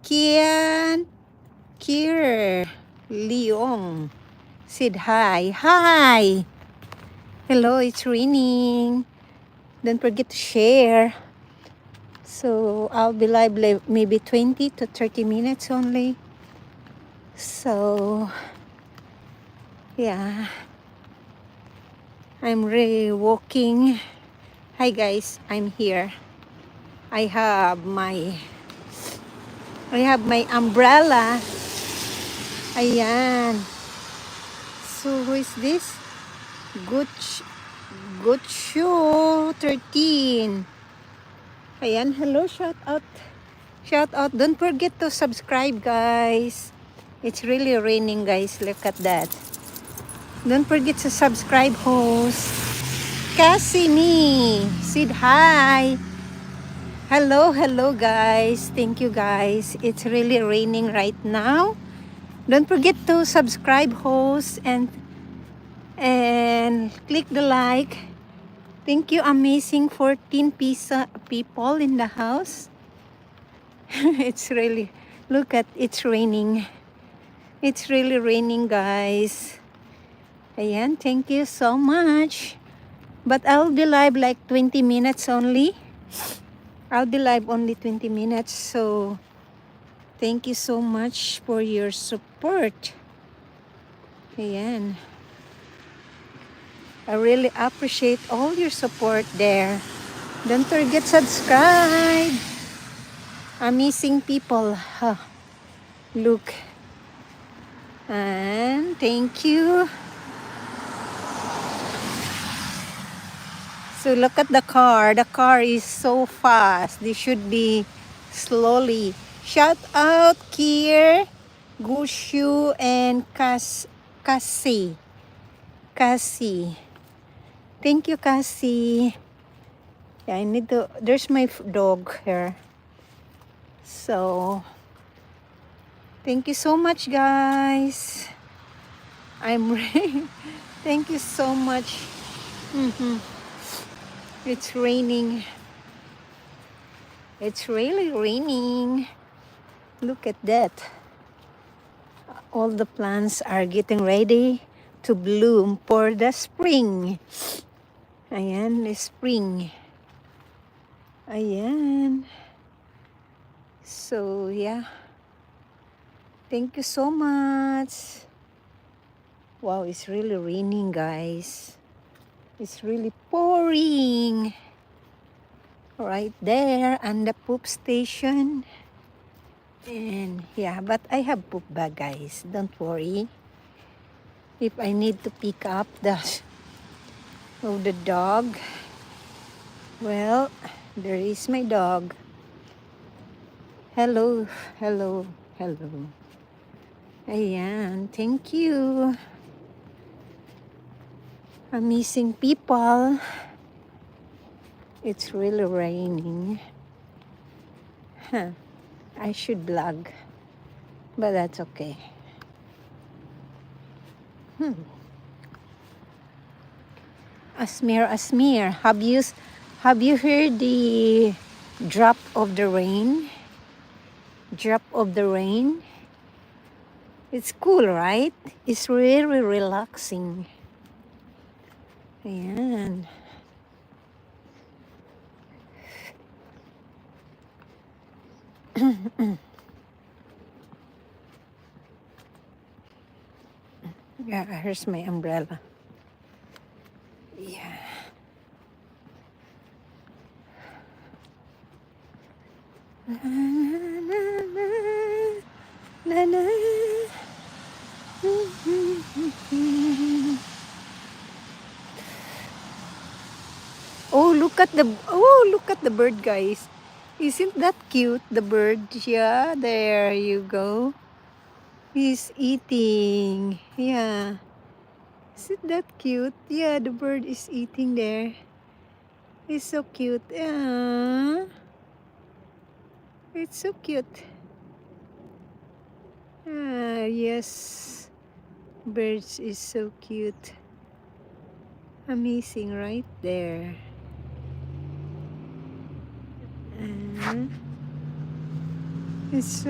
Kian, Kier, Leong said hi. Hi! Hello, it's raining. Don't forget to share. So I'll be live maybe 20 to 30 minutes only. So yeah, I'm really walking. Hi guys, I'm here. I have my umbrella. Ayan. So who is this? Guccio 13. Ayan, hello, shout out. Shout out. Don't forget to subscribe, guys. It's really raining, guys. Look at that. Don't forget to subscribe, host. Cassini said hi. Hello, hello, guys. Thank you, guys. It's really raining right now. Don't forget to subscribe, host, and click the like. Thank you, amazing 14 people in the house. It's really, look at, it's raining. It's really raining, guys. Ayan, thank you so much. But I'll be live like 20 minutes only. I'll be live only 20 minutes. So, thank you so much for your support. Ayan. I really appreciate all your support there. Don't forget subscribe. Amazing people. Huh. Look. And thank you. So look at the car. The car is so fast. They should be slowly. Shout out Kier, Gushu, and Cassie. Cassie. Thank you, Cassie. Yeah, I need to, there's my dog here. So, thank you so much, guys. I'm really, thank you so much. It's raining. It's really raining. Look at that. All the plants are getting ready to bloom for the spring. Ayan, the spring. Ayan. So, yeah. Thank you so much. Wow, it's really raining, guys. It's really pouring. Right there on the poop station. And yeah, but I have poop bag, guys. Don't worry. If I need to pick up the dog, well, there is my dog. Hello, hello, hello. Ayan, thank you. Amazing people. It's really raining. Huh. I should vlog, but that's okay. Asmir, have you heard the drop of the rain? Drop of the rain. It's cool, right? It's really relaxing. Ayan. Yeah, here's my umbrella. Yeah. Na, na, na, na, na. Look at the bird, guys. Isn't that cute, the bird? Yeah, there you go. He's eating. Yeah. Isn't that cute? Yeah, the bird is eating there. It's so cute. Yeah. It's so cute. Ah, yes. Birds is so cute. Amazing, right there. It's